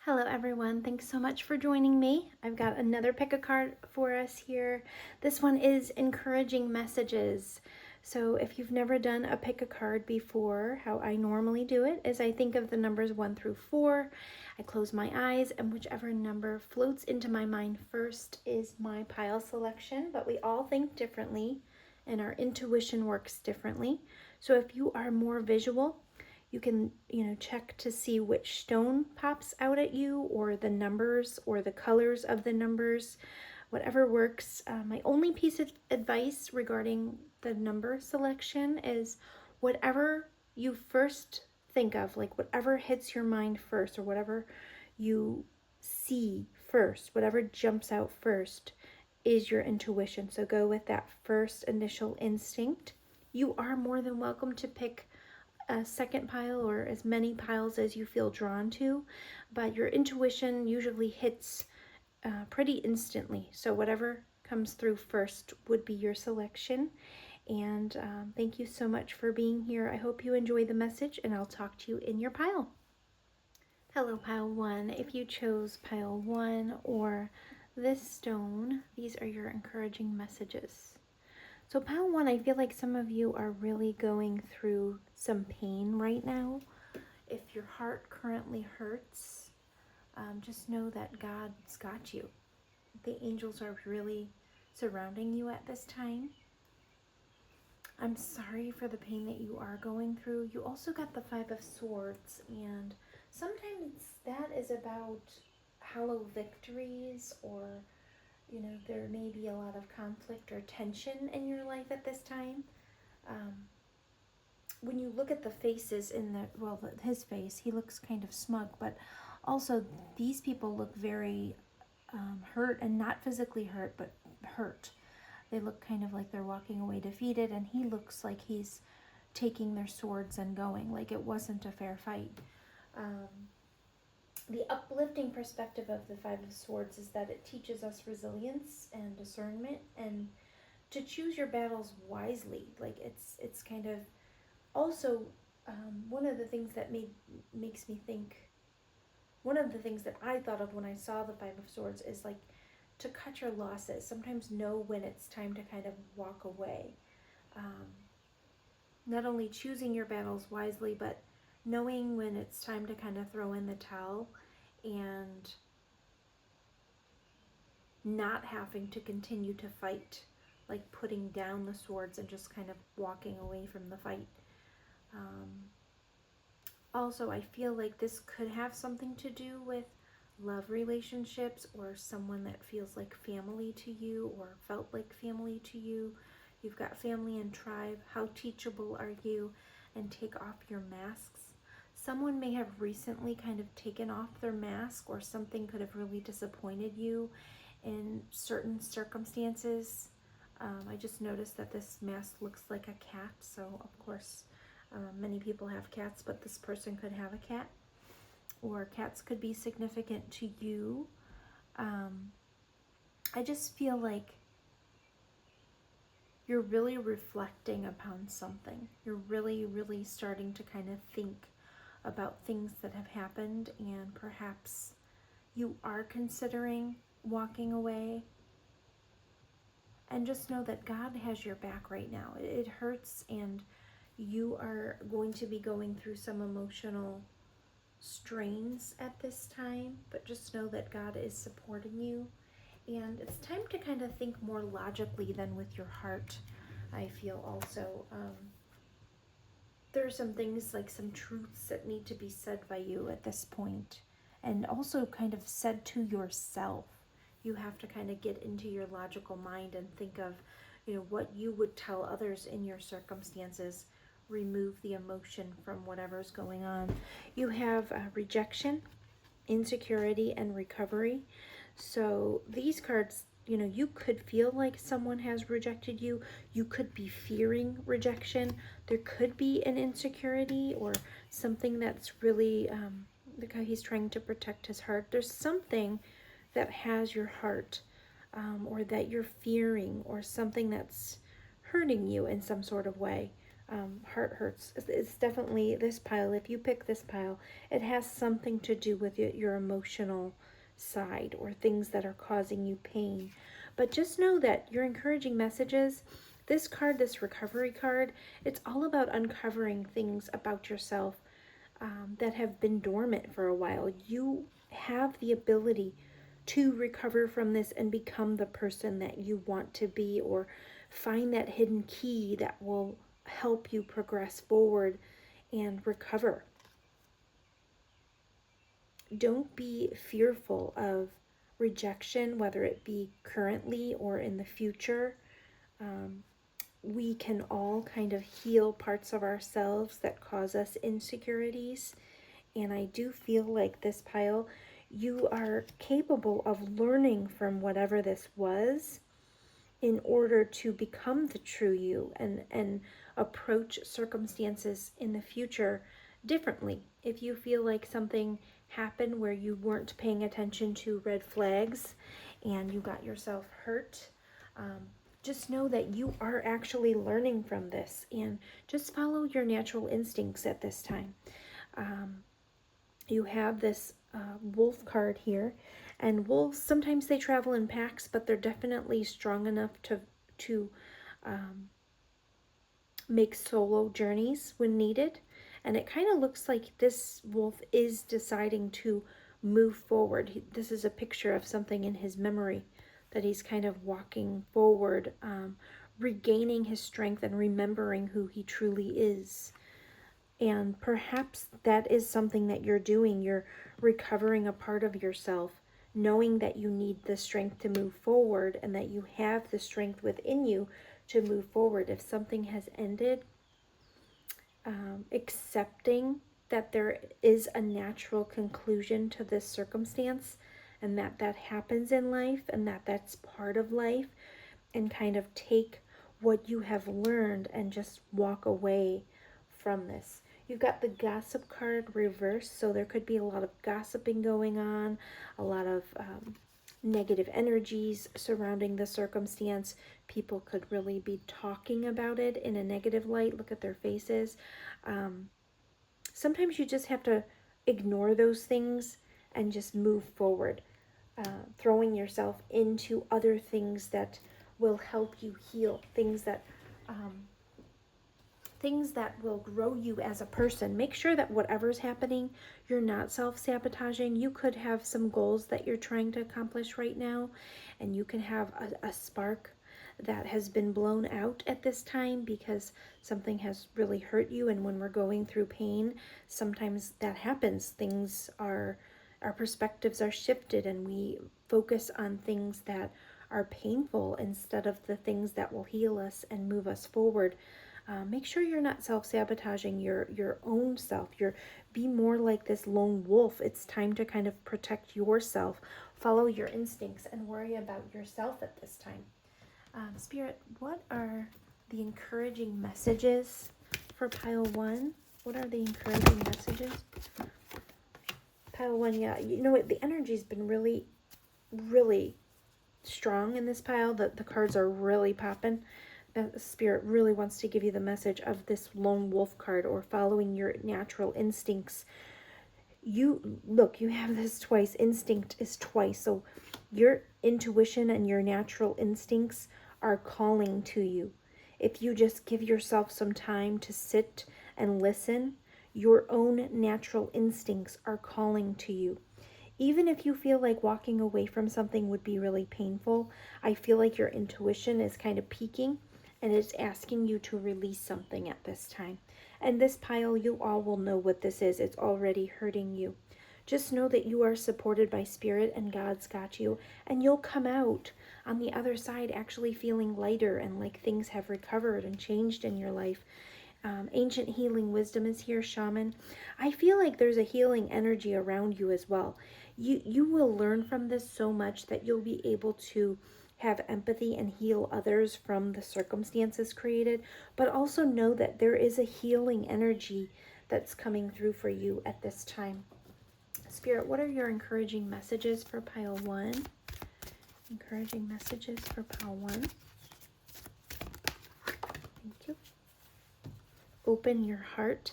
Hello everyone, thanks so much for joining me. I've got another pick a card for us here. This one is encouraging messages. So if you've never done a pick a card before, how I normally do it is I think of the numbers 1 through 4. I close my eyes and whichever number floats into my mind first is my pile selection, but we all think differently and our intuition works differently. So if you are more visual, you can, check to see which stone pops out at you, or the numbers, or the colors of the numbers, whatever works. My only piece of advice regarding the number selection is whatever you first think of, like whatever hits your mind first, or whatever you see first, whatever jumps out first is your intuition. So go with that first initial instinct. You are more than welcome to pick a second pile or as many piles as you feel drawn to, but your intuition usually hits pretty instantly. So whatever comes through first would be your selection. And thank you so much for being here. I hope you enjoy the message, and I'll talk to you in your pile. Hello, pile 1. If you chose pile 1 or this stone, these are your encouraging messages. So pile 1, I feel like some of you are really going through some pain right now. If your heart currently hurts, just know that God's got you. The angels are really surrounding you at this time. I'm sorry for the pain that you are going through. You also got the 5 of Swords, and sometimes that is about hollow victories, or there may be a lot of conflict or tension in your life at this time. When you look at the faces his face, he looks kind of smug, but also these people look very hurt, and not physically hurt, but hurt. They look kind of like they're walking away defeated, and he looks like he's taking their swords and going, like it wasn't a fair fight. The uplifting perspective of the 5 of Swords is that it teaches us resilience and discernment, and to choose your battles wisely. Like it's kind of also one of the things that makes me think. One of the things that I thought of when I saw the 5 of Swords is like to cut your losses. Sometimes know when it's time to kind of walk away. Not only choosing your battles wisely, but knowing when it's time to kind of throw in the towel and not having to continue to fight, like putting down the swords and just kind of walking away from the fight. Also, I feel like this could have something to do with love relationships, or someone that feels like family to you or felt like family to you. You've got family and tribe. How teachable are you? And take off your masks. Someone may have recently kind of taken off their mask, or something could have really disappointed you in certain circumstances. I just noticed that this mask looks like a cat, so of course many people have cats, but this person could have a cat, or cats could be significant to you. I just feel like you're really reflecting upon something. You're really, really starting to kind of think about things that have happened, and perhaps you are considering walking away. And just know that God has your back right now. It hurts, and you are going to be going through some emotional strains at this time, but just know that God is supporting you. And it's time to kind of think more logically than with your heart, I feel also. There are some things, like some truths that need to be said by you at this point, and also kind of said to yourself. You have to kind of get into your logical mind and think of, what you would tell others in your circumstances. Remove the emotion from whatever's going on. You have rejection, insecurity, and recovery. So these cards, you could feel like someone has rejected you. You could be fearing rejection. There could be an insecurity, or something that's really, the guy, he's trying to protect his heart. There's something that has your heart, or that you're fearing, or something that's hurting you in some sort of way. heart hurts. It's definitely this pile. If you pick this pile, it has something to do with your emotional side or things that are causing you pain. But just know that your encouraging messages, this card, this recovery card, it's all about uncovering things about yourself that have been dormant for a while. You have the ability to recover from this and become the person that you want to be, or find that hidden key that will help you progress forward and recover. Don't be fearful of rejection, whether it be currently or in the future. We can all kind of heal parts of ourselves that cause us insecurities. And I do feel like this pile, you are capable of learning from whatever this was in order to become the true you and approach circumstances in the future differently. If you feel like something happened where you weren't paying attention to red flags and you got yourself hurt, just know that you are actually learning from this, and just follow your natural instincts at this time. You have this wolf card here, and wolves, sometimes they travel in packs, but they're definitely strong enough to make solo journeys when needed. And it kind of looks like this wolf is deciding to move forward. This is a picture of something in his memory that he's kind of walking forward, regaining his strength and remembering who he truly is. And perhaps that is something that you're doing. You're recovering a part of yourself, knowing that you need the strength to move forward and that you have the strength within you to move forward. If something has ended, accepting that there is a natural conclusion to this circumstance, and that that happens in life, and that that's part of life, and kind of take what you have learned and just walk away from this. You've got the gossip card reversed, so there could be a lot of gossiping going on, a lot of negative energies surrounding the circumstance. People could really be talking about it in a negative light. Look at their faces. Sometimes you just have to ignore those things and just move forward, throwing yourself into other things that will help you heal, things that will grow you as a person. Make sure that whatever's happening, you're not self-sabotaging. You could have some goals that you're trying to accomplish right now, and you can have a spark that has been blown out at this time because something has really hurt you. And when we're going through pain, sometimes that happens. Our perspectives are shifted, and we focus on things that are painful instead of the things that will heal us and move us forward. Make sure you're not self-sabotaging your own self. Be more like this lone wolf. It's time to kind of protect yourself, follow your instincts, and worry about yourself at this time. Spirit, what are the encouraging messages for pile 1? What are the encouraging messages? Pile 1, yeah. You know what? The energy's been really, really strong in this pile. The cards are really popping. The Spirit really wants to give you the message of this lone wolf card, or following your natural instincts. You have this twice. Instinct is twice. So your intuition and your natural instincts are calling to you. If you just give yourself some time to sit and listen, your own natural instincts are calling to you. Even if you feel like walking away from something would be really painful, I feel like your intuition is kind of peaking, and it's asking you to release something at this time. And this pile, you all will know what this is. It's already hurting you. Just know that you are supported by Spirit, and God's got you. And you'll come out on the other side actually feeling lighter, and like things have recovered and changed in your life. Ancient healing wisdom is here, shaman. I feel like there's a healing energy around you as well. You will learn from this so much that you'll be able to have empathy and heal others from the circumstances created, but also know that there is a healing energy that's coming through for you at this time. Spirit, what are your encouraging messages for pile 1? Encouraging messages for pile 1. Thank you. open your heart.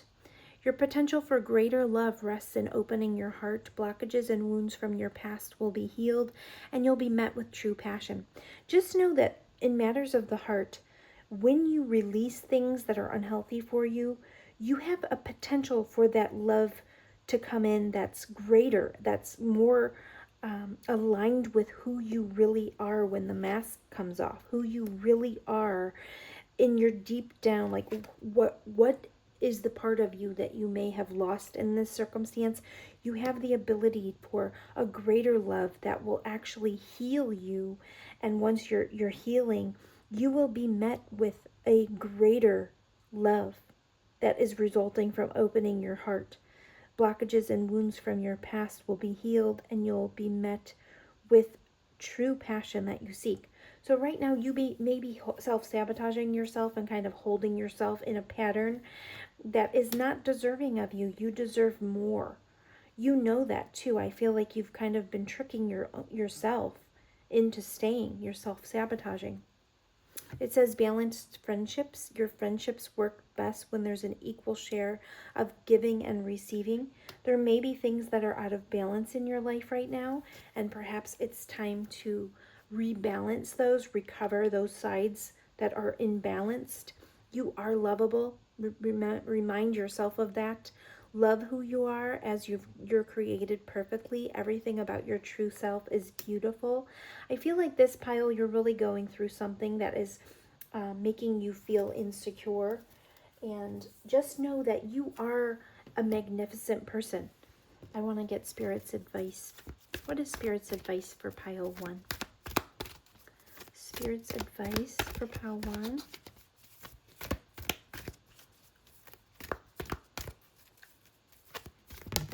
Your potential for greater love rests in opening your heart. Blockages and wounds from your past will be healed, and you'll be met with true passion. Just know that in matters of the heart, when you release things that are unhealthy for you, you have a potential for that love to come in that's greater, that's more aligned with who you really are when the mask comes off, who you really are in your deep down, like what is the part of you that you may have lost in this circumstance. You have the ability for a greater love that will actually heal you, and once you're healing, you will be met with a greater love that is resulting from opening your heart. Blockages and wounds from your past will be healed, and you'll be met with true passion that you seek. So right now you may be self-sabotaging yourself and kind of holding yourself in a pattern that is not deserving of you. You deserve more. You know that too. I feel like you've kind of been tricking yourself into staying. You're self-sabotaging. It says balanced friendships. Your friendships work best when there's an equal share of giving and receiving. There may be things that are out of balance in your life right now, and perhaps it's time to rebalance those, recover those sides that are imbalanced. You are lovable. Remind yourself of that. Love who you are as you're created perfectly. Everything about your true self is beautiful. I feel like this pile, you're really going through something that is making you feel insecure. And just know that you are a magnificent person. I want to get Spirit's advice. What is Spirit's advice for pile 1? Spirit's advice for pile 1.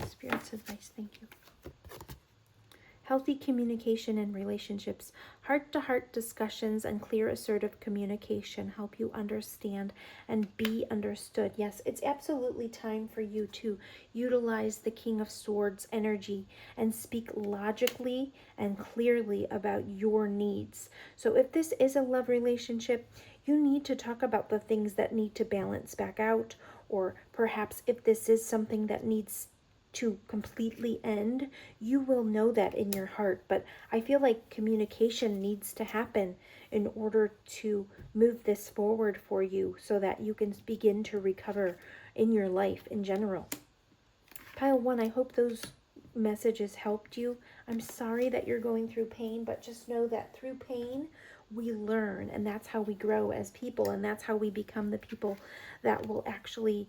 Spirit's advice, thank you. Healthy communication and relationships. Heart-to-heart discussions and clear, assertive communication help you understand and be understood. Yes, it's absolutely time for you to utilize the King of Swords energy and speak logically and clearly about your needs. So if this is a love relationship, you need to talk about the things that need to balance back out, or perhaps if this is something that needs to completely end, you will know that in your heart. But I feel like communication needs to happen in order to move this forward for you so that you can begin to recover in your life in general. Pile 1, I hope those messages helped you. I'm sorry that you're going through pain, but just know that through pain we learn, and that's how we grow as people, and that's how we become the people that will actually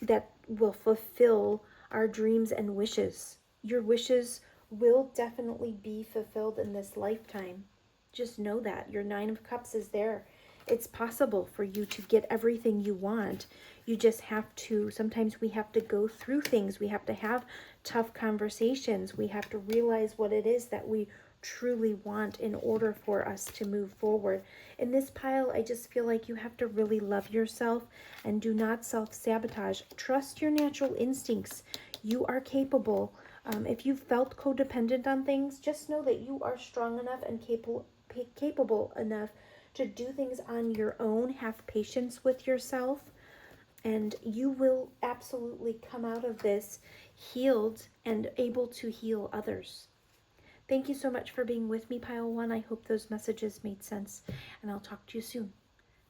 that will fulfill our dreams and wishes. Your wishes will definitely be fulfilled in this lifetime. Just know that. Your 9 of Cups is there. It's possible for you to get everything you want. You just have to, sometimes we have to go through things. We have to have tough conversations. We have to realize what it is that we truly want in order for us to move forward. In this pile, I just feel like you have to really love yourself and do not self-sabotage. Trust your natural instincts. You are capable. If you felt codependent on things, just know that you are strong enough and capable enough to do things on your own. Have patience with yourself, and you will absolutely come out of this healed and able to heal others. Thank you so much for being with me, Pile 1. I hope those messages made sense, and I'll talk to you soon.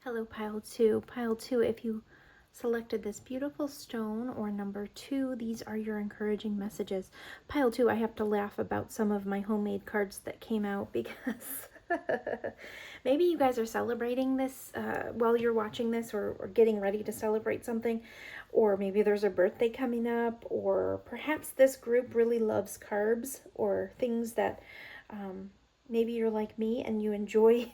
Hello, Pile 2. Pile 2, if you selected this beautiful stone or number 2, these are your encouraging messages. Pile 2, I have to laugh about some of my homemade cards that came out because maybe you guys are celebrating this while you're watching this, or getting ready to celebrate something, or maybe there's a birthday coming up, or perhaps this group really loves carbs or things that maybe you're like me and you enjoy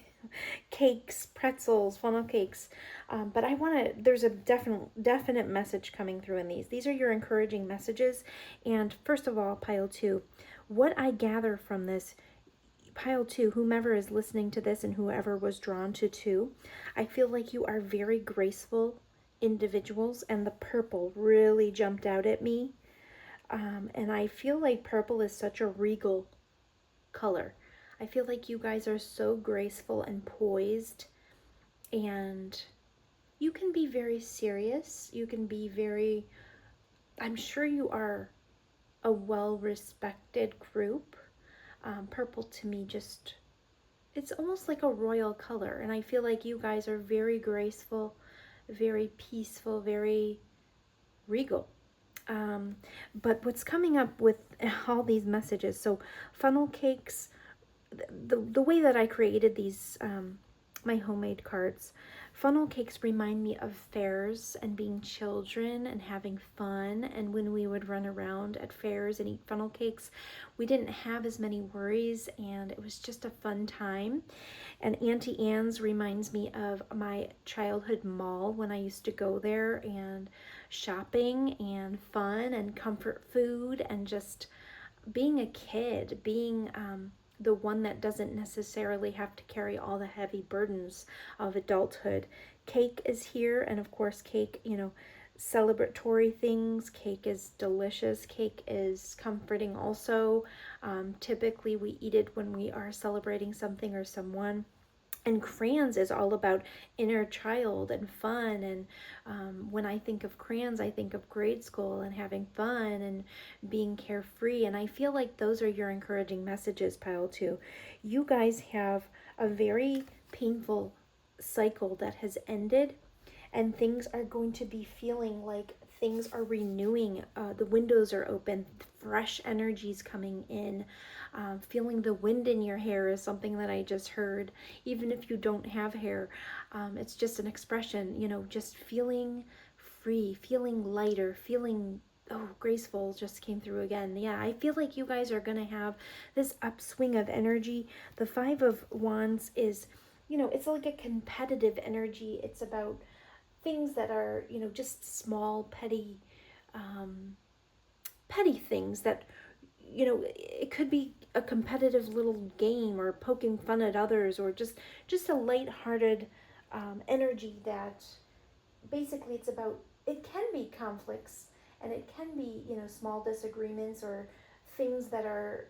cakes, pretzels, funnel cakes. But I want to, there's a definite message coming through in these. These are your encouraging messages. And first of all, Pile 2, what I gather from this, Pile 2, whomever is listening to this and whoever was drawn to 2, I feel like you are very graceful individuals, and the purple really jumped out at me. And I feel like purple is such a regal color. I feel like you guys are so graceful and poised, and you can be very serious. You can be very, I'm sure you are a well-respected group. Purple to me just, it's almost like a royal color. And I feel like you guys are very graceful, very peaceful, very regal. But what's coming up with all these messages, so funnel cakes, the way that I created these, my homemade cards, funnel cakes remind me of fairs and being children and having fun. And when we would run around at fairs and eat funnel cakes, we didn't have as many worries and it was just a fun time. And Auntie Anne's reminds me of my childhood mall when I used to go there, and shopping and fun and comfort food and just being a kid, being the one that doesn't necessarily have to carry all the heavy burdens of adulthood. Cake is here, and of course, cake, celebratory things. Cake is delicious. Cake is comforting also. Typically, we eat it when we are celebrating something or someone. And crayons is all about inner child and fun. And when I think of crayons, I think of grade school and having fun and being carefree. And I feel like those are your encouraging messages, pile two. You guys have a very painful cycle that has ended, and things are going to be feeling like things are renewing. The windows are open, fresh energies coming in. Feeling the wind in your hair is something that I just heard. Even if you don't have hair, it's just an expression, just feeling free, feeling lighter, feeling, oh, graceful just came through again. Yeah, I feel like you guys are going to have this upswing of energy. The Five of Wands is, it's like a competitive energy. It's about things that are, just small, petty things that, it could be a competitive little game or poking fun at others, or just a lighthearted energy that basically it's about, it can be conflicts and it can be, small disagreements or things that are,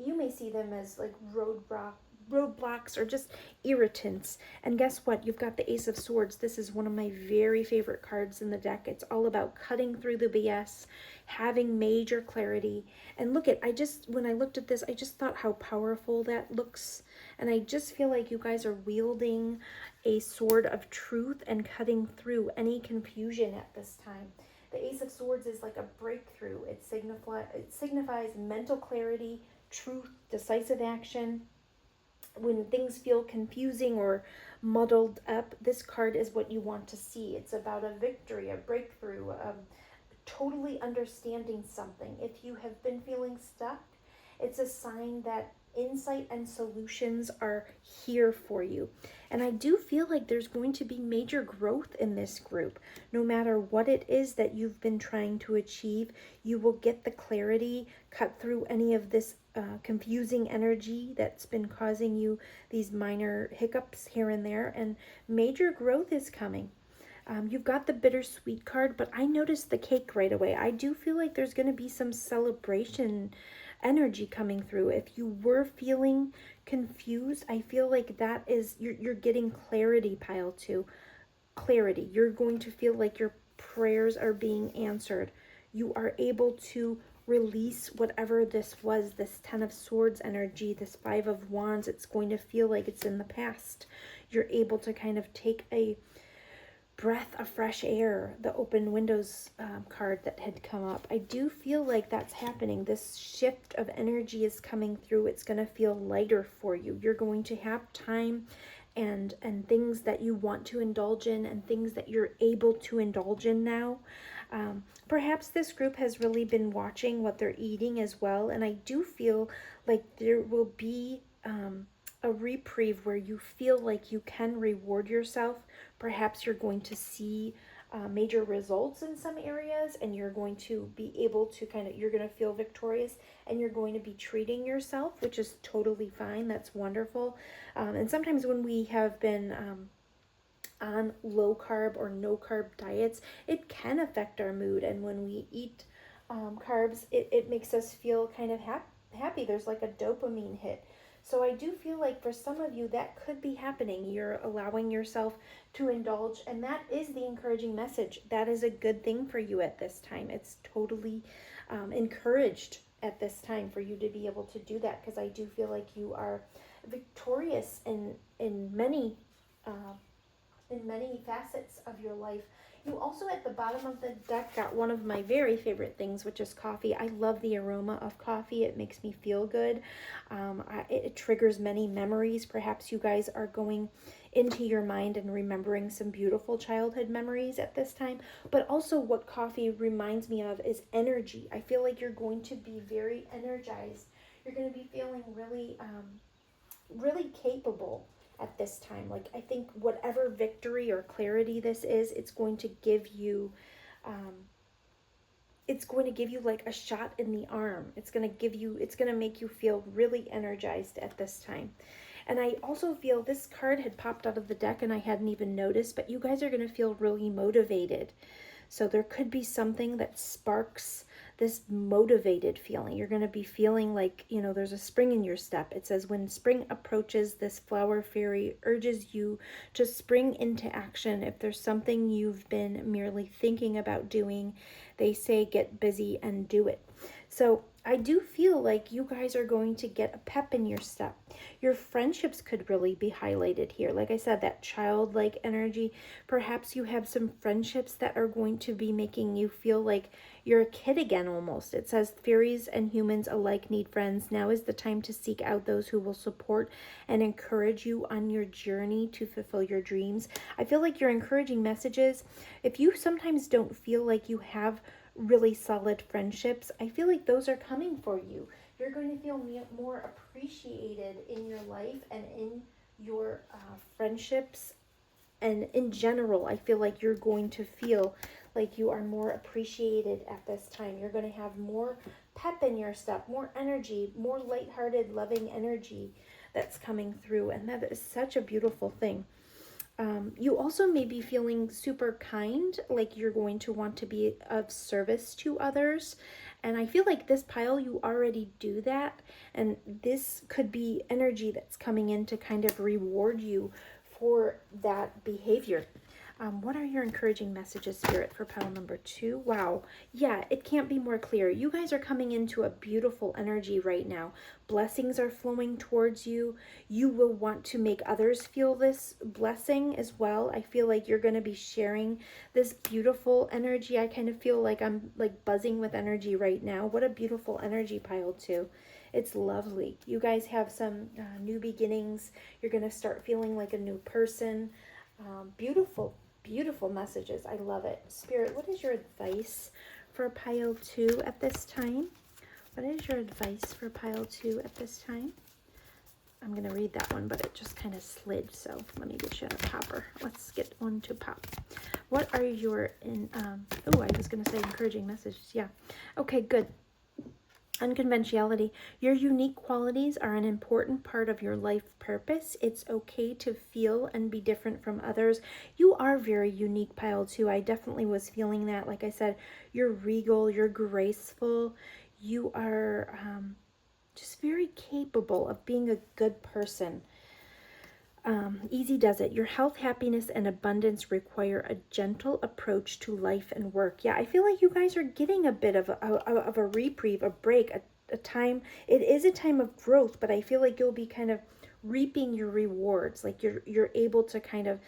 you may see them as like roadblocks or just irritants. And guess what? You've got the Ace of Swords. This is one of my very favorite cards in the deck. It's all about cutting through the BS, having major clarity. And look at, when I looked at this, I just thought how powerful that looks. And I just feel like you guys are wielding a sword of truth and cutting through any confusion at this time. The Ace of Swords is like a breakthrough. It signifies mental clarity, truth, decisive action. When things feel confusing or muddled up, this card is what you want to see. It's about a victory, a breakthrough, totally understanding something. If you have been feeling stuck, it's a sign that insight and solutions are here for you. And I do feel like there's going to be major growth in this group. No matter what it is that you've been trying to achieve, you will get the clarity, cut through any of this confusing energy that's been causing you these minor hiccups here and there, and major growth is coming. You've got the bittersweet card, but I noticed the cake right away. I do feel like there's going to be some celebration energy coming through. If you were feeling confused, I feel like that is, you're getting clarity, pile two. Clarity. You're going to feel like your prayers are being answered. You are able to release whatever this was, this Ten of Swords energy, this Five of Wands. It's going to feel like it's in the past. You're able to kind of take a breath of fresh air, the open windows card that had come up. I do feel like that's happening. This shift of energy is coming through. It's going to feel lighter for you. You're going to have time and things that you want to indulge in and things that you're able to indulge in now. Perhaps this group has really been watching what they're eating as well, and I do feel like there will be a reprieve where you feel like you can reward yourself. Perhaps you're going to see major results in some areas, and you're going to be able to you're going to feel victorious, and you're going to be treating yourself, which is totally fine. That's wonderful. And sometimes when we have been on low carb or no carb diets, it can affect our mood. And when we eat carbs, it makes us feel kind of happy. There's like a dopamine hit. So I do feel like for some of you that could be happening. You're allowing yourself to indulge, and that is the encouraging message. That is a good thing for you at this time. It's totally encouraged at this time for you to be able to do that, because I do feel like you are victorious uh, in many facets of your life. You also at the bottom of the deck got one of my very favorite things, which is coffee. I love the aroma of coffee. It makes me feel good. It triggers many memories. Perhaps you guys are going into your mind and remembering some beautiful childhood memories at this time. But also what coffee reminds me of is energy. I feel like you're going to be very energized. You're going to be feeling really capable at this time. Like, I think whatever victory or clarity this is, it's going to give you like a shot in the arm. It's going to make you feel really energized at this time. And I also feel this card had popped out of the deck and I hadn't even noticed, but you guys are going to feel really motivated. So there could be something that sparks this motivated feeling. You're going to be feeling like, there's a spring in your step. It says, when spring approaches, this flower fairy urges you to spring into action. If there's something you've been merely thinking about doing, they say get busy and do it. So I do feel like you guys are going to get a pep in your step. Your friendships could really be highlighted here. Like I said, that childlike energy. Perhaps you have some friendships that are going to be making you feel like you're a kid again almost. It says fairies and humans alike need friends. Now is the time to seek out those who will support and encourage you on your journey to fulfill your dreams. I feel like your encouraging messages, if you sometimes don't feel like you have really solid friendships, I feel like those are coming for you. You're going to feel more appreciated in your life and in your friendships. And in general, I feel like you're going to feel like you are more appreciated at this time. You're going to have more pep in your step, more energy, more lighthearted, loving energy that's coming through. And that is such a beautiful thing. You also may be feeling super kind, like you're going to want to be of service to others. And I feel like this pile, you already do that. And this could be energy that's coming in to kind of reward you for that behavior. What are your encouraging messages, Spirit, for pile number 2? Wow. Yeah, it can't be more clear. You guys are coming into a beautiful energy right now. Blessings are flowing towards you. You will want to make others feel this blessing as well. I feel like you're going to be sharing this beautiful energy. I kind of feel like I'm like buzzing with energy right now. What a beautiful energy, pile 2. It's lovely. You guys have some new beginnings. You're going to start feeling like a new person. Beautiful messages. I love it. Spirit, what is your advice for pile 2 at this time? What is your advice for pile 2 at this time? I'm going to read that one, but it just kind of slid, so let me get you a popper. Let's get one to pop. What are your, I was going to say encouraging messages. Yeah. Okay, good. Unconventionality. Your unique qualities are an important part of your life purpose. It's okay to feel and be different from others. You are very unique, pile 2. I definitely was feeling that. Like I said, you're regal, you're graceful, you are just very capable of being a good person. Easy does it. Your health, happiness, and abundance require a gentle approach to life and work. Yeah, I feel like you guys are getting a bit of a reprieve, a break, a time. It is a time of growth, but I feel like you'll be kind of reaping your rewards. Like you're able to kind of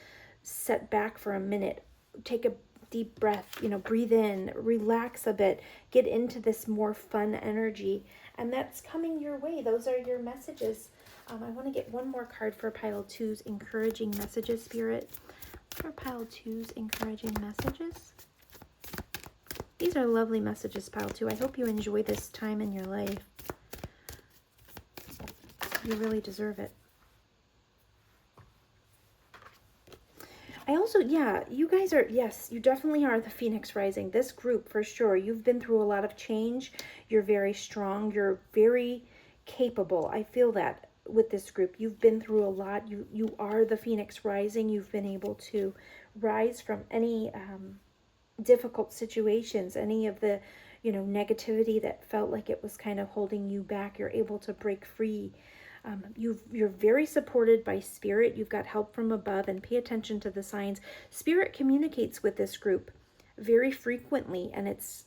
set back for a minute, take a deep breath, breathe in, relax a bit, get into this more fun energy, and that's coming your way. Those are your messages. I want to get one more card for pile 2's encouraging messages, Spirit. For pile 2's encouraging messages. These are lovely messages, pile 2. I hope you enjoy this time in your life. You really deserve it. I also, yeah, you guys are, yes, you definitely are the Phoenix Rising. This group, for sure. You've been through a lot of change. You're very strong. You're very capable. I feel that with this group. You've been through a lot. You are the Phoenix Rising. You've been able to rise from any difficult situations, any of the, negativity that felt like it was kind of holding you back. You're able to break free. You're very supported by Spirit. You've got help from above, and pay attention to the signs. Spirit communicates with this group very frequently, and it's,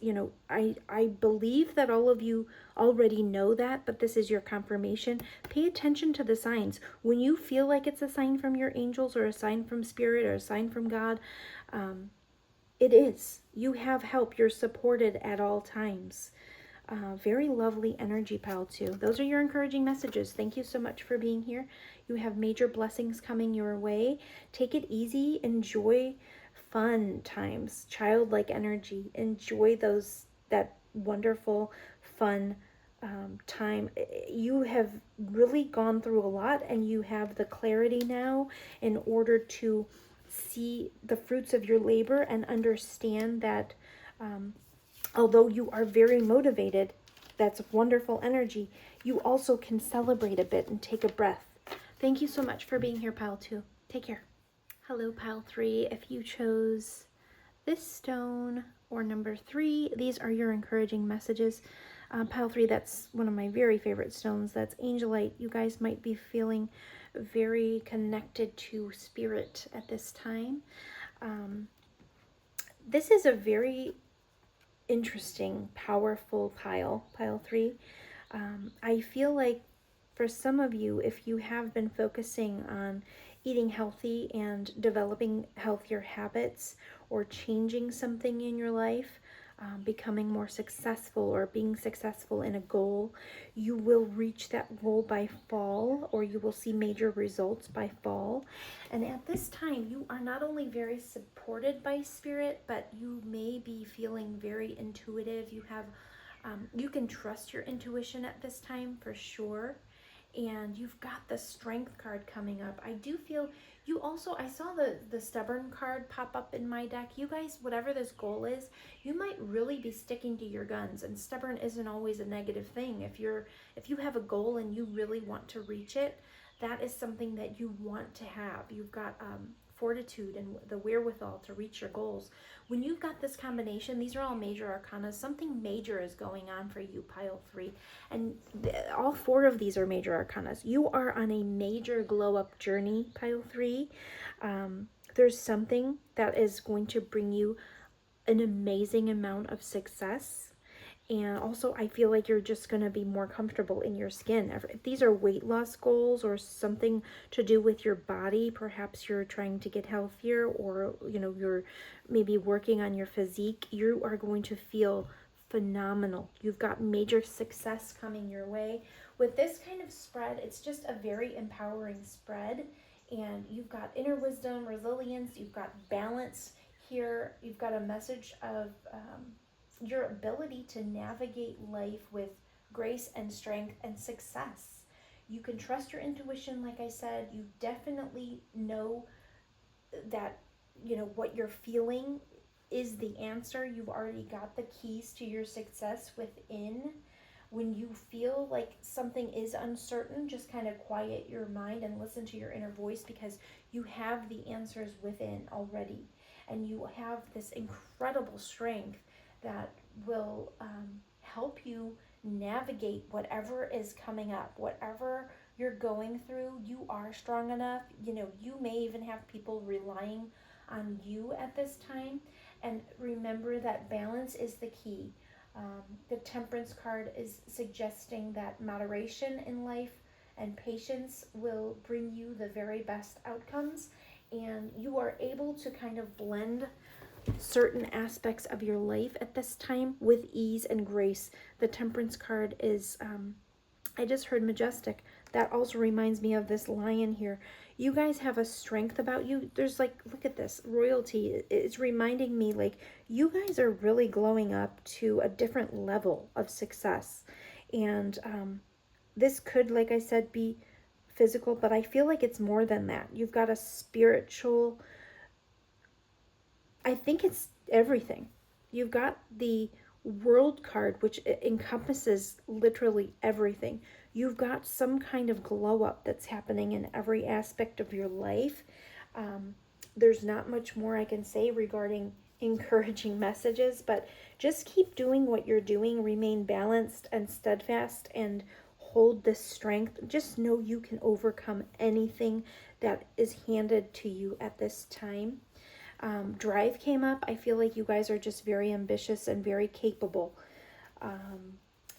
I believe that all of you already know that, but this is your confirmation. Pay attention to the signs. When you feel like it's a sign from your angels or a sign from Spirit or a sign from God, it is. You have help. You're supported at all times. Very lovely energy, pile 2. Those are your encouraging messages. Thank you so much for being here. You have major blessings coming your way. Take it easy. Enjoy fun times, childlike energy. Enjoy that wonderful, fun time. You have really gone through a lot, and you have the clarity now in order to see the fruits of your labor and understand that although you are very motivated, that's wonderful energy, you also can celebrate a bit and take a breath. Thank you so much for being here, pile 2. Take care. Hello, pile 3. If you chose this stone or number 3, these are your encouraging messages. Pile 3, that's one of my very favorite stones. That's Angelite. You guys might be feeling very connected to Spirit at this time. This is a very interesting, powerful pile 3. I feel like for some of you, if you have been focusing on eating healthy and developing healthier habits or changing something in your life, becoming more successful or being successful in a goal, you will reach that goal by fall, or you will see major results by fall. And at this time, you are not only very supported by Spirit, but you may be feeling very intuitive. You can trust your intuition at this time for sure. And you've got the Strength card coming up. I do feel you also, I saw the Stubborn card pop up in my deck. You guys, whatever this goal is, you might really be sticking to your guns. And stubborn isn't always a negative thing. If you have a goal and you really want to reach it, that is something that you want to have. You've got fortitude and the wherewithal to reach your goals. When you've got this combination, these are all major arcana. Something major is going on for you, pile 3. And all 4 of these are major arcanas. You are on a major glow up journey, pile 3. There's something that is going to bring you an amazing amount of success. And also, I feel like you're just going to be more comfortable in your skin. If these are weight loss goals or something to do with your body, perhaps you're trying to get healthier, or, you're maybe working on your physique, you are going to feel phenomenal. You've got major success coming your way. With this kind of spread, it's just a very empowering spread. And you've got inner wisdom, resilience, you've got balance here. You've got a message of your ability to navigate life with grace and strength and success. You can trust your intuition, like I said. You definitely know that, what you're feeling is the answer. You've already got the keys to your success within. When you feel like something is uncertain, just kind of quiet your mind and listen to your inner voice, because you have the answers within already. And you have this incredible strength that will help you navigate whatever is coming up, whatever you're going through. You are strong enough. You may even have people relying on you at this time. And remember that balance is the key. The Temperance card is suggesting that moderation in life and patience will bring you the very best outcomes, and you are able to kind of blend certain aspects of your life at this time with ease and grace. The Temperance card is, I just heard majestic. That also reminds me of this lion here. You guys have a strength about you. There's look at this, royalty. It's reminding me you guys are really glowing up to a different level of success. And this could, like I said, be physical, but I feel like it's more than that. You've got a spiritual, I think it's everything. You've got the World card, which encompasses literally everything. You've got some kind of glow up that's happening in every aspect of your life. There's not much more I can say regarding encouraging messages, but just keep doing what you're doing. Remain balanced and steadfast, and hold this strength. Just know you can overcome anything that is handed to you at this time. Drive came up. I feel like you guys are just very ambitious and very capable.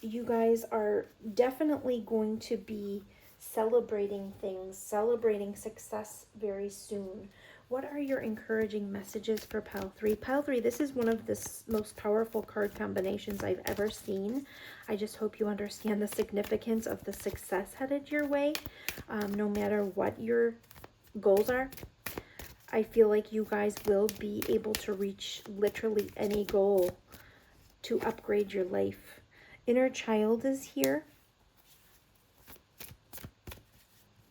You guys are definitely going to be celebrating things, celebrating success very soon. What are your encouraging messages for pile 3? Pile 3, this is one of the most powerful card combinations I've ever seen. I just hope you understand the significance of the success headed your way, no matter what your goals are. I feel like you guys will be able to reach literally any goal to upgrade your life. Inner child is here.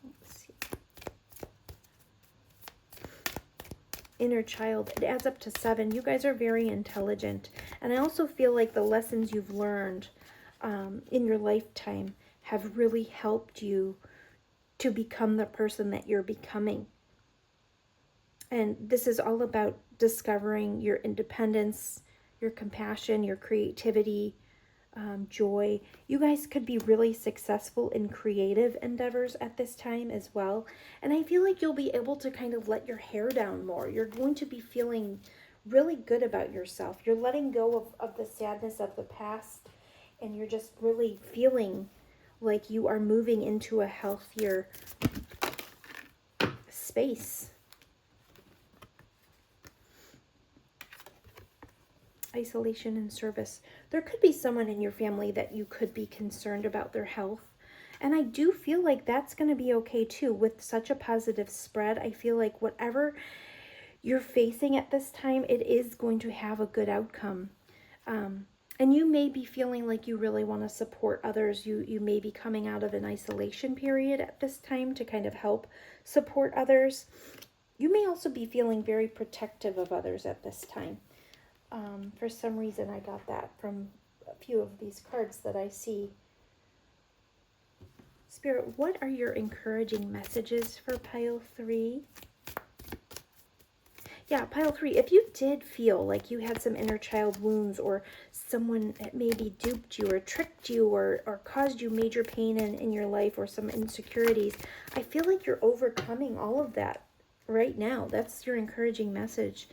Let's see. Inner child, it adds up to 7. You guys are very intelligent. And I also feel like the lessons you've learned in your lifetime have really helped you to become the person that you're becoming. And this is all about discovering your independence, your compassion, your creativity, joy. You guys could be really successful in creative endeavors at this time as well. And I feel like you'll be able to kind of let your hair down more. You're going to be feeling really good about yourself. You're letting go of the sadness of the past, and you're just really feeling like you are moving into a healthier space. Isolation and service. There could be someone in your family that you could be concerned about their health. And I do feel like that's going to be okay too. With such a positive spread, I feel like whatever you're facing at this time, it is going to have a good outcome. And you may be feeling like you really want to support others. You may be coming out of an isolation period at this time to kind of help support others. You may also be feeling very protective of others at this time. For some reason, I got that from a few of these cards that I see. Spirit, what are your encouraging messages for pile 3? Yeah, pile 3, if you did feel like you had some inner child wounds, or someone maybe duped you or tricked you or caused you major pain in your life, or some insecurities, I feel like you're overcoming all of that right now. That's your encouraging message.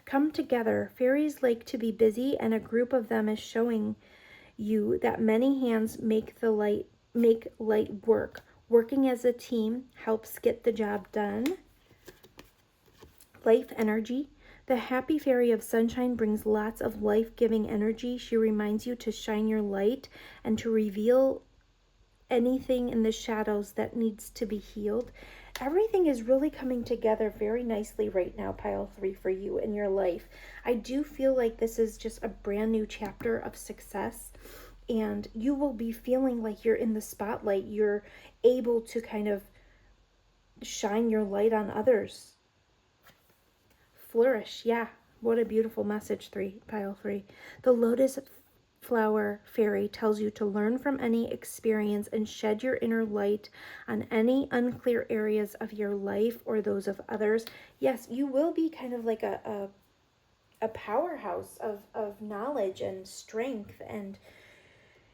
Come together. Fairies like to be busy, and a group of them is showing you that many hands make light work. Working as a team helps get the job done. Life energy. The happy fairy of sunshine brings lots of life-giving energy. She reminds you to shine your light and to reveal anything in the shadows that needs to be healed. Everything is really coming together very nicely right now, pile 3, for you in your life. I do feel like this is just a brand new chapter of success, and you will be feeling like you're in the spotlight. You're able to kind of shine your light on others. Flourish, yeah. What a beautiful message, pile 3. The lotus flower fairy tells you to learn from any experience and shed your inner light on any unclear areas of your life or those of others. Yes, you will be kind of like a powerhouse of knowledge and strength, and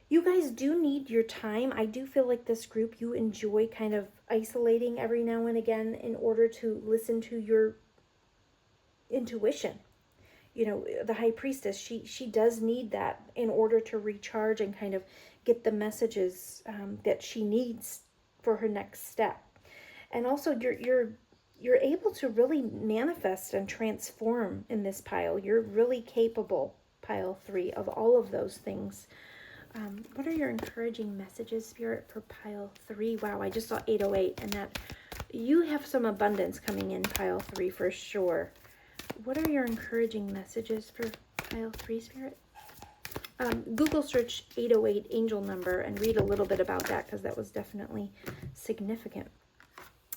you guys do need your time. I do feel like this group, you enjoy kind of isolating every now and again in order to listen to your intuition. You know, the high priestess, she does need that in order to recharge and kind of get the messages that she needs for her next step. And also you're able to really manifest and transform in this pile. You're really capable, pile 3, of all of those things. What are your encouraging messages, Spirit, for pile 3? Wow, I just saw 808, and that you have some abundance coming in, pile 3, for sure. What are your encouraging messages for pile 3, Spirit? Google search 808 angel number and read a little bit about that, because that was definitely significant.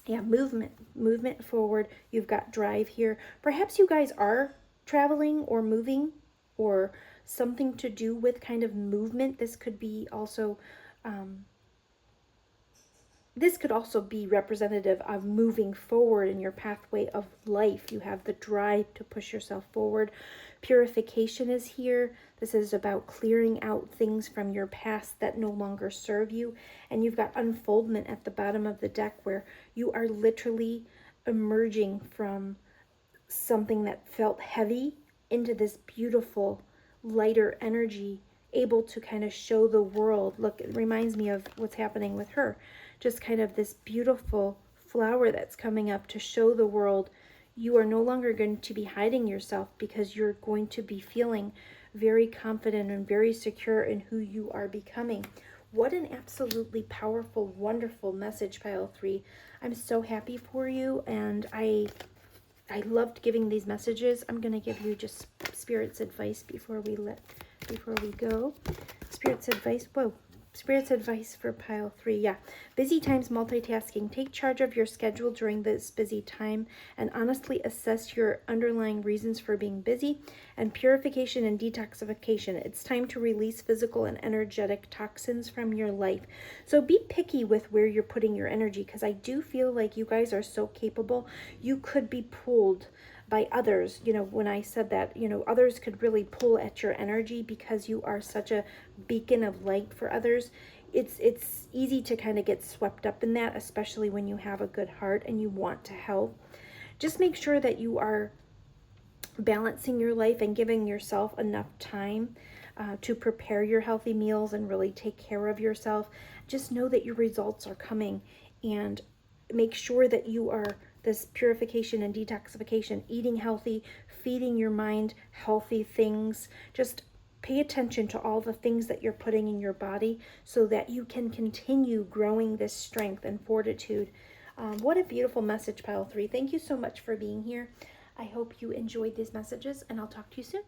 Yeah, movement forward. You've got drive here. Perhaps you guys are traveling or moving, or something to do with kind of movement. This could be also this could also be representative of moving forward in your pathway of life. You have the drive to push yourself forward. Purification is here. This is about clearing out things from your past that no longer serve you. And you've got unfoldment at the bottom of the deck, where you are literally emerging from something that felt heavy into this beautiful, lighter energy, able to kind of show the world. Look, it reminds me of what's happening with her. Just kind of this beautiful flower that's coming up to show the world you are no longer going to be hiding yourself, because you're going to be feeling very confident and very secure in who you are becoming. What an absolutely powerful, wonderful message, pile 3. I'm so happy for you, and I loved giving these messages. I'm going to give you just Spirit's advice before we go. Spirit's advice. Whoa. Spirit's advice for pile 3. Yeah. Busy times, multitasking. Take charge of your schedule during this busy time and honestly assess your underlying reasons for being busy. And purification and detoxification. It's time to release physical and energetic toxins from your life. So be picky with where you're putting your energy, because I do feel like you guys are so capable. You could be pulled by others. When I said that, others could really pull at your energy because you are such a beacon of light for others. It's easy to kind of get swept up in that, especially when you have a good heart and you want to help. Just make sure that you are balancing your life and giving yourself enough time to prepare your healthy meals and really take care of yourself. Just know that your results are coming, and make sure that you are this purification and detoxification, eating healthy, feeding your mind healthy things. Just pay attention to all the things that you're putting in your body so that you can continue growing this strength and fortitude. What a beautiful message, pile 3. Thank you so much for being here. I hope you enjoyed these messages, and I'll talk to you soon.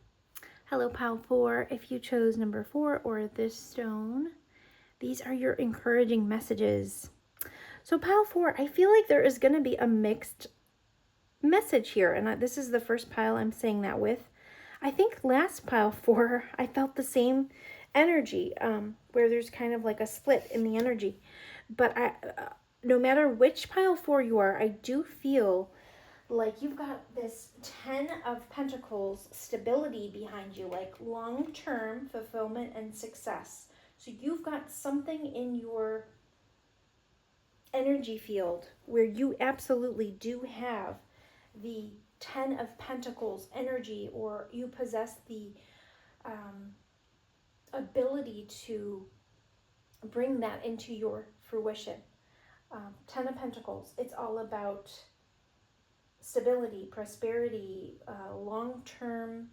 Hello, pile 4. If you chose number 4 or this stone, these are your encouraging messages. So pile 4, I feel like there is going to be a mixed message here, and this is the first pile I'm saying that with. I think last pile 4, I felt the same energy, where there's kind of like a split in the energy. But no matter which pile 4 you are, I do feel like you've got this 10 of Pentacles stability behind you, like long-term fulfillment and success. So you've got something in your energy field where you absolutely do have the 10 of Pentacles energy, or you possess the ability to bring that into your fruition. 10 of Pentacles, it's all about stability, prosperity, long-term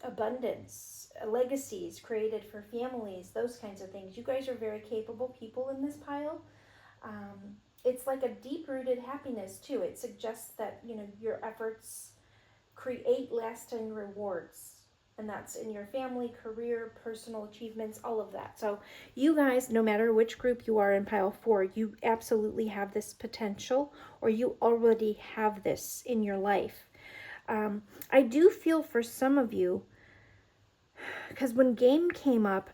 abundance, legacies created for families, those kinds of things. You guys are very capable people in this pile. It's like a deep-rooted happiness too. It suggests that your efforts create lasting rewards, and that's in your family, career, personal achievements, all of that. So you guys, no matter which group you are in pile 4, you absolutely have this potential, or you already have this in your life. I do feel for some of you, because when game came up,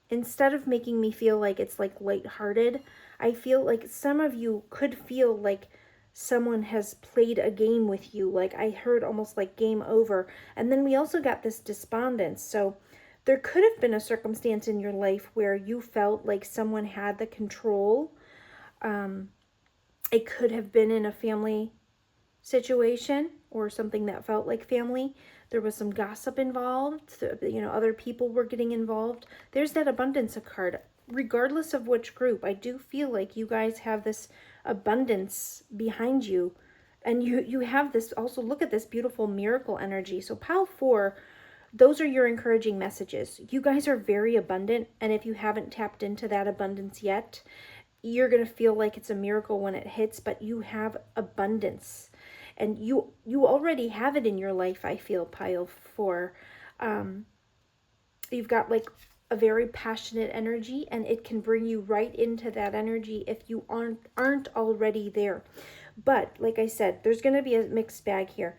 instead of making me feel like it's like lighthearted, I feel like some of you could feel like someone has played a game with you. Like I heard almost like game over. And then we also got this despondence. So there could have been a circumstance in your life where you felt like someone had the control. It could have been in a family situation or something that felt like family. There was some gossip involved. Other people were getting involved. There's that abundance card. Regardless of which group, I do feel like you guys have this abundance behind you. And you have this, also look at this beautiful miracle energy. So pile 4, those are your encouraging messages. You guys are very abundant. And if you haven't tapped into that abundance yet, you're going to feel like it's a miracle when it hits, but you have abundance. And you already have it in your life, I feel, pile 4. You've got like a very passionate energy, and it can bring you right into that energy if you aren't already there. But like I said, there's going to be a mixed bag here.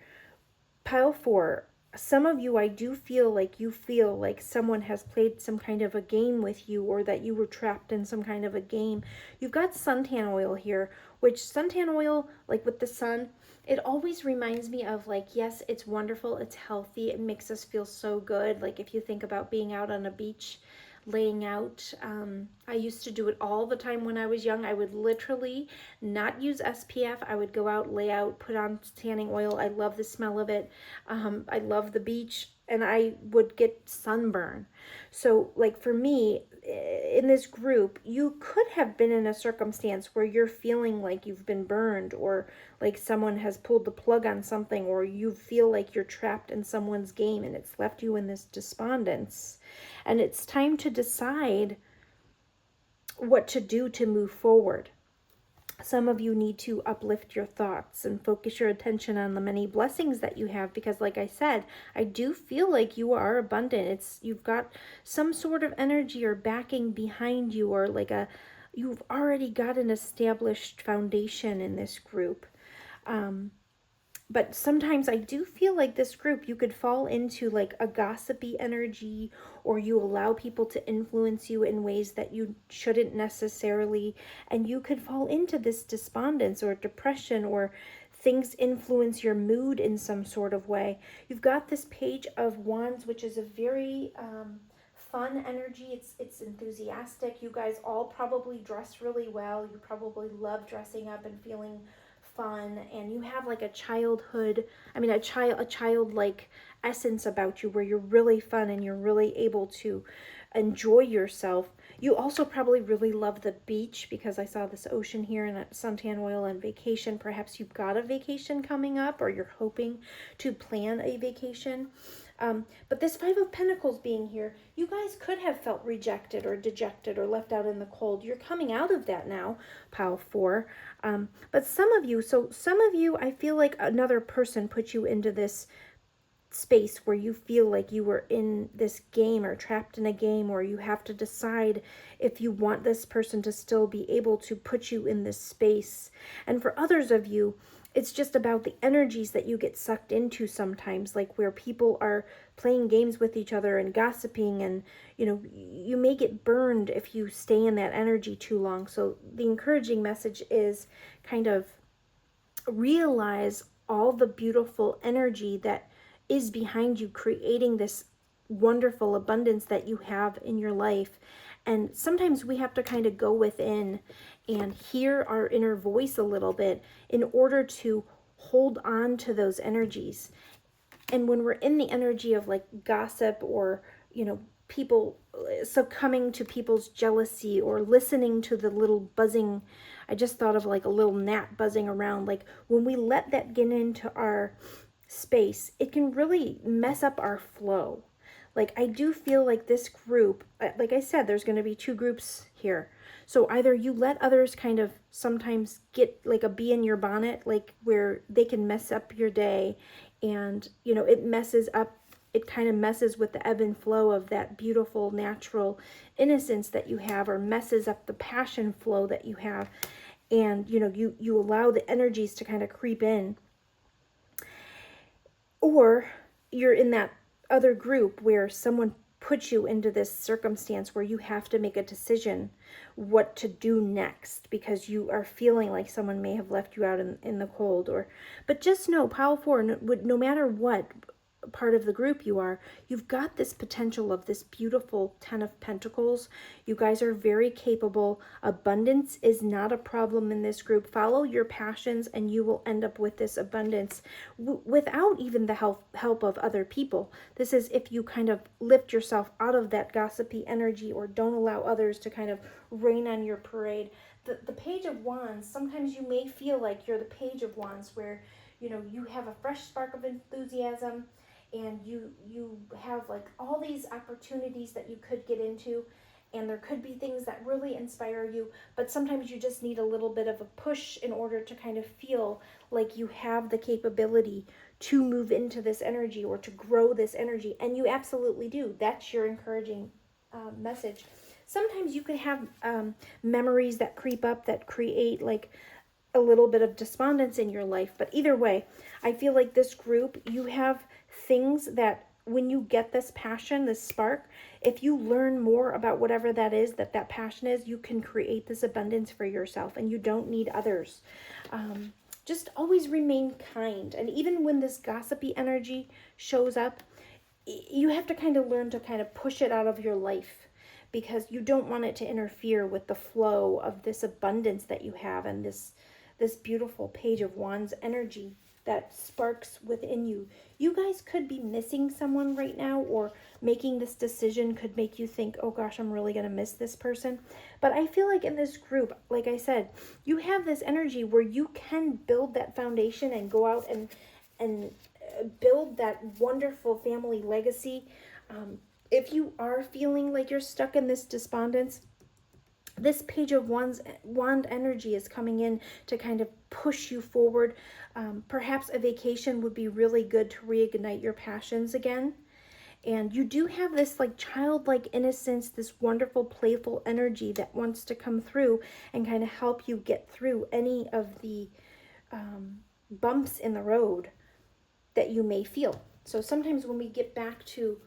Pile 4, some of you, I do feel like you feel like someone has played some kind of a game with you, or that you were trapped in some kind of a game. You've got suntan oil here, which suntan oil, like with the sun, it always reminds me of, like, yes, it's wonderful, it's healthy, it makes us feel so good. Like if you think about being out on a beach, laying out. I used to do it all the time when I was young. I would literally not use SPF. I would go out, lay out, put on tanning oil. I love the smell of it. I love the beach, and I would get sunburn. So like for me, in this group, you could have been in a circumstance where you're feeling like you've been burned, or like someone has pulled the plug on something, or you feel like you're trapped in someone's game and it's left you in this despondence. And it's time to decide what to do to move forward. Some of you need to uplift your thoughts and focus your attention on the many blessings that you have, because like I said, I do feel like you are abundant. You've got some sort of energy or backing behind you, or like you've already got an established foundation in this group. But sometimes I do feel like this group, you could fall into like a gossipy energy, or you allow people to influence you in ways that you shouldn't necessarily, and you could fall into this despondence or depression, or things influence your mood in some sort of way. You've got this Page of Wands, which is a very fun energy. It's enthusiastic. You guys all probably dress really well. You probably love dressing up and feeling fun, and you have like a childlike essence about you, where you're really fun and you're really able to enjoy yourself. You also probably really love the beach, because I saw this ocean here, and suntan oil and vacation. Perhaps you've got a vacation coming up, or you're hoping to plan a vacation. But this Five of Pentacles being here, you guys could have felt rejected or dejected or left out in the cold. You're coming out of that now, Pile 4. But some of you, I feel like another person put you into this space where you feel like you were in this game, or trapped in a game, or you have to decide if you want this person to still be able to put you in this space. And for others of you, it's just about the energies that you get sucked into sometimes, like where people are playing games with each other and gossiping, and you may get burned if you stay in that energy too long. So the encouraging message is kind of realize all the beautiful energy that is behind you, creating this wonderful abundance that you have in your life. And sometimes we have to kind of go within and hear our inner voice a little bit in order to hold on to those energies. And when we're in the energy of like gossip, or people succumbing to people's jealousy, or listening to the little buzzing, I just thought of like a little gnat buzzing around. Like when we let that get into our space, it can really mess up our flow. Like I do feel like this group, like I said, there's going to be two groups here. So either you let others kind of sometimes get like a bee in your bonnet, like where they can mess up your day, and it kind of messes with the ebb and flow of that beautiful natural innocence that you have, or messes up the passion flow that you have, and you allow the energies to kind of creep in. Or you're in that other group where someone puts you into this circumstance where you have to make a decision what to do next, because you are feeling like someone may have left you out in the cold. But just know, Pile 4, no matter what part of the group you are, you've got this potential of this beautiful 10 of Pentacles. You guys are very capable. Abundance is not a problem in this group. Follow your passions and you will end up with this abundance without even the help of other people. This is if you kind of lift yourself out of that gossipy energy, or don't allow others to kind of rain on your parade. The Page of Wands, sometimes you may feel like you're the Page of Wands, where you have a fresh spark of enthusiasm, and you have like all these opportunities that you could get into, and there could be things that really inspire you, but sometimes you just need a little bit of a push in order to kind of feel like you have the capability to move into this energy, or to grow this energy, and you absolutely do. That's your encouraging message. Sometimes you could have memories that creep up that create like a little bit of despondence in your life, but either way, I feel like this group, you have things that when you get this passion, this spark, if you learn more about whatever that is, that passion is, you can create this abundance for yourself, and you don't need others. Just always remain kind. And even when this gossipy energy shows up, you have to kind of learn to kind of push it out of your life, because you don't want it to interfere with the flow of this abundance that you have, and this beautiful Page of Wands energy that sparks within you. You guys could be missing someone right now, or making this decision could make you think, oh gosh, I'm really going to miss this person. But I feel like in this group, like I said, you have this energy where you can build that foundation and go out and build that wonderful family legacy. If you are feeling like you're stuck in this despondence, this Page of Wand energy is coming in to kind of push you forward. Perhaps a vacation would be really good to reignite your passions again. And you do have this like childlike innocence, this wonderful playful energy that wants to come through and kind of help you get through any of the bumps in the road that you may feel. So sometimes when we get back to,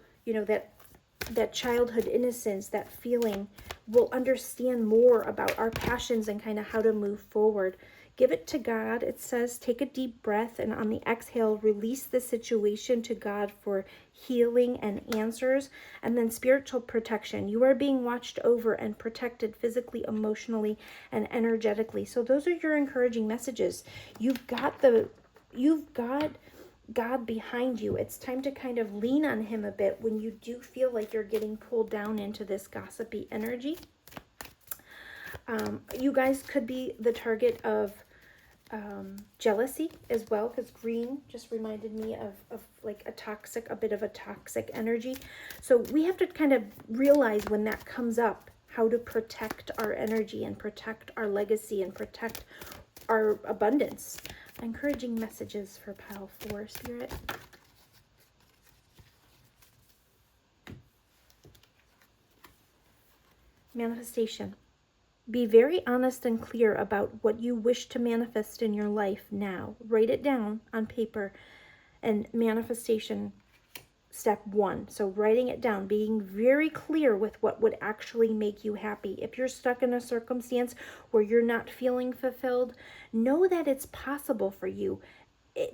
that childhood innocence, that feeling, we'll understand more about our passions and kind of how to move forward. Give it to God. It says, take a deep breath, and on the exhale, release the situation to God for healing and answers. And then spiritual protection. You are being watched over and protected physically, emotionally, and energetically. So those are your encouraging messages. You've got God behind you. It's time to kind of lean on him a bit when you do feel like you're getting pulled down into this gossipy energy. You guys could be the target of jealousy as well, because green just reminded me of like a bit of a toxic energy. So we have to kind of realize when that comes up, how to protect our energy and protect our legacy and protect our abundance. Encouraging messages for pile 4, Spirit. Manifestation. Be very honest and clear about what you wish to manifest in your life now. Write it down on paper. And manifestation, step 1. So writing it down, being very clear with what would actually make you happy. If you're stuck in a circumstance where you're not feeling fulfilled, know that it's possible for you.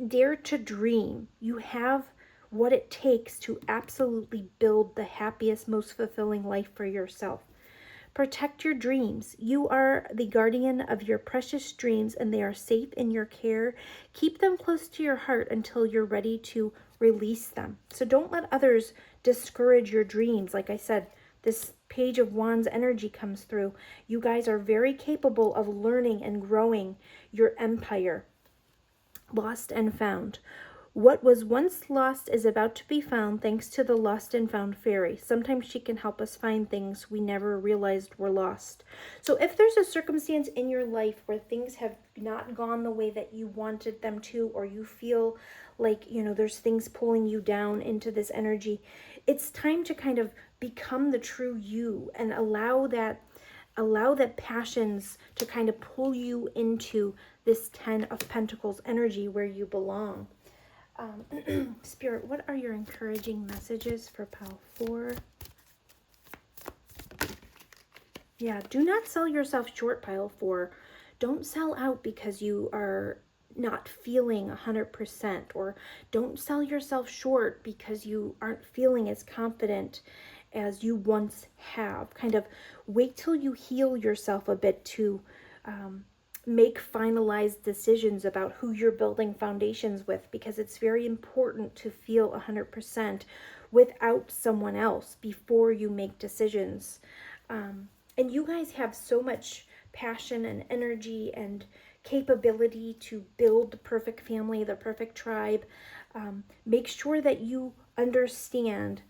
Dare to dream. You have what it takes to absolutely build the happiest, most fulfilling life for yourself. Protect your dreams. You are the guardian of your precious dreams, and they are safe in your care. Keep them close to your heart until you're ready to release them. So don't let others discourage your dreams. Like I said, this Page of Wands energy comes through. You guys are very capable of learning and growing your empire. Lost and found. What was once lost is about to be found thanks to the lost and found fairy. Sometimes she can help us find things we never realized were lost. So if there's a circumstance in your life where things have not gone the way that you wanted them to, or you feel like, there's things pulling you down into this energy, it's time to kind of become the true you and allow that passions to kind of pull you into this 10 of Pentacles energy where you belong. Spirit, what are your encouraging messages for pile 4? Yeah, do not sell yourself short, pile 4. Don't sell out because you are not feeling 100%, or don't sell yourself short because you aren't feeling as confident as you once have. Kind of wait till you heal yourself a bit to make finalized decisions about who you're building foundations with, because it's very important to feel 100% without someone else before you make decisions. And you guys have so much passion and energy and capability to build the perfect family, the perfect tribe. Make sure that you understand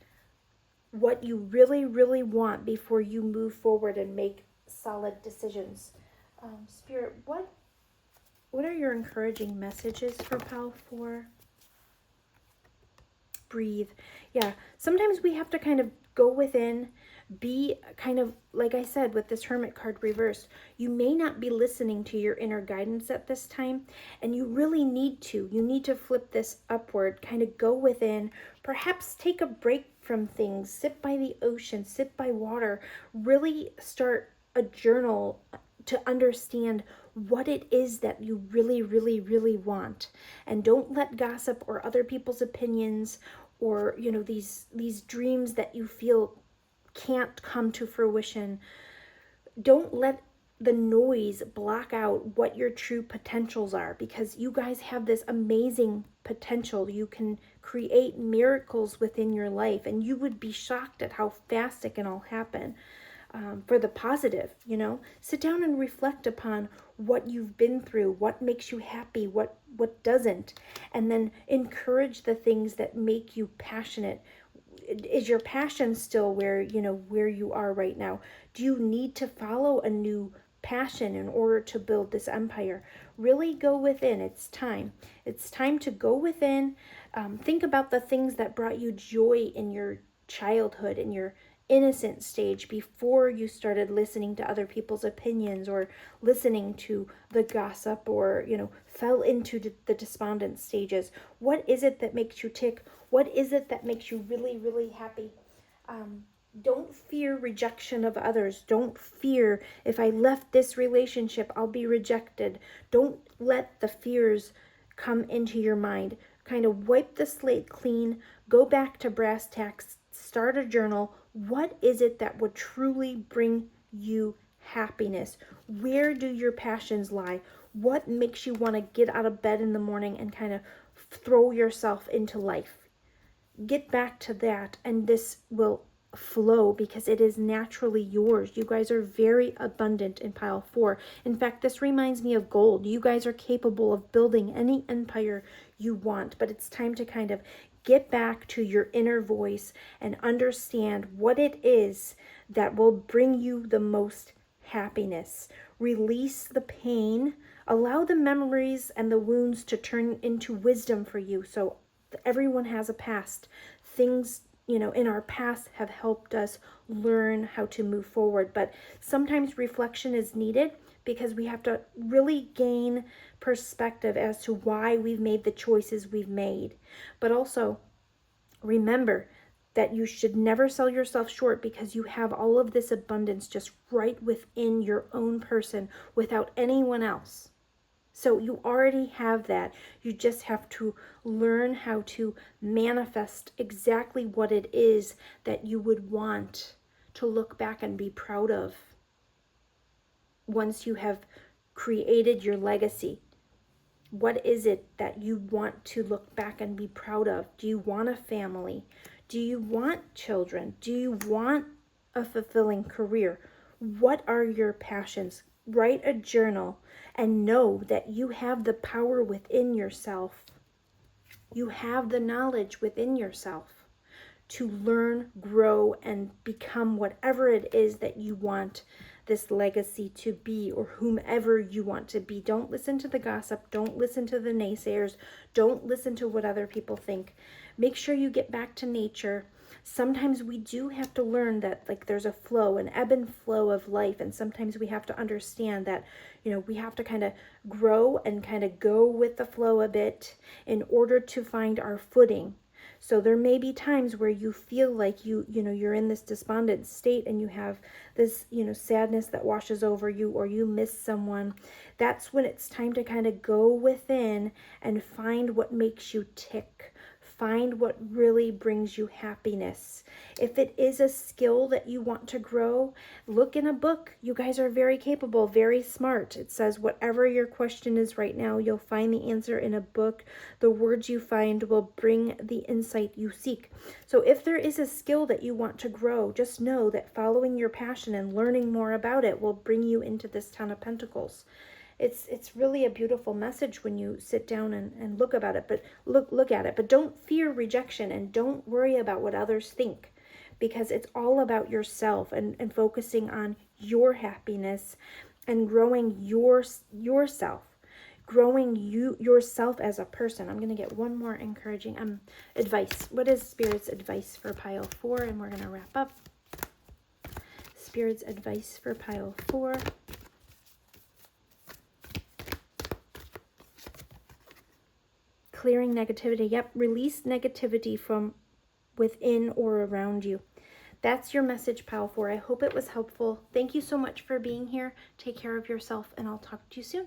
what you really, really want before you move forward and make solid decisions. Spirit, what are your encouraging messages for pile 4? Breathe. Yeah, sometimes we have to kind of go within, Be kind of, like I said, with this Hermit card reversed, you may not be listening to your inner guidance at this time, and you really need to. You need to flip this upward, kind of go within, perhaps take a break from things, sit by the ocean, sit by water, really start a journal to understand what it is that you really, really, really want. And don't let gossip or other people's opinions or, you know, these dreams that you feel can't come to fruition. Don't let the noise block out what your true potentials are, because you guys have this amazing potential. You can create miracles within your life, and you would be shocked at how fast it can all happen. For the positive, you know, sit down and reflect upon what you've been through, what makes you happy, what doesn't, and then encourage the things that make you passionate. Is your passion still where, you know, where you are right now? Do you need to follow a new passion in order to build this empire? Really go within. It's time. It's time to go within. Think about the things that brought you joy in your childhood, in your innocent stage, before you started listening to other people's opinions or listening to the gossip, or, you know, fell into the despondent stages. What is it that makes you tick? What is it that makes you really, really happy? Don't fear rejection of others. Don't fear, if I left this relationship, I'll be rejected. Don't let the fears come into your mind. Kind of wipe the slate clean, go back to brass tacks, start a journal. What is it that would truly bring you happiness? Where do your passions lie? What makes you want to get out of bed in the morning and kind of throw yourself into life? Get back to that, and this will flow because it is naturally yours. You guys are very abundant in pile 4. In fact, this reminds me of gold. You guys are capable of building any empire you want, but it's time to kind of get back to your inner voice and understand what it is that will bring you the most happiness. Release the pain. Allow the memories and the wounds to turn into wisdom for you. So everyone has a past. Things, you know, in our past have helped us learn how to move forward. But sometimes reflection is needed because we have to really gain perspective as to why we've made the choices we've made. But also remember that you should never sell yourself short, because you have all of this abundance just right within your own person without anyone else. So you already have that. You just have to learn how to manifest exactly what it is that you would want to look back and be proud of once you have created your legacy. What is it that you want to look back and be proud of? Do you want a family? Do you want children? Do you want a fulfilling career? What are your passions? Write a journal and know that you have the power within yourself. You have the knowledge within yourself to learn, grow, and become whatever it is that you want this legacy to be, or whomever you want to be. Don't listen to the gossip. Don't listen to the naysayers. Don't listen to what other people think. Make sure you get back to nature. Sometimes we do have to learn that, like, there's a flow, an ebb and flow of life, and sometimes we have to understand that, you know, we have to kind of grow and kind of go with the flow a bit in order to find our footing. So there may be times where you feel like you know, you're in this despondent state and you have this, you know, sadness that washes over you, or you miss someone. That's when it's time to kind of go within and find what makes you tick. Find what really brings you happiness. If it is a skill that you want to grow, look in a book. You guys are very capable, very smart. It says whatever your question is right now, you'll find the answer in a book. The words you find will bring the insight you seek. So if there is a skill that you want to grow, just know that following your passion and learning more about it will bring you into this Ten of Pentacles. It's really a beautiful message when you sit down and look about it, but look at it. But don't fear rejection, and don't worry about what others think, because it's all about yourself and focusing on your happiness and growing yourself, growing yourself as a person. I'm going to get one more encouraging advice. What is Spirit's advice for pile 4? And we're going to wrap up. Spirit's advice for pile 4. Clearing negativity. Yep, release negativity from within or around you. That's your message, pile 4. I hope it was helpful. Thank you so much for being here. Take care of yourself, and I'll talk to you soon.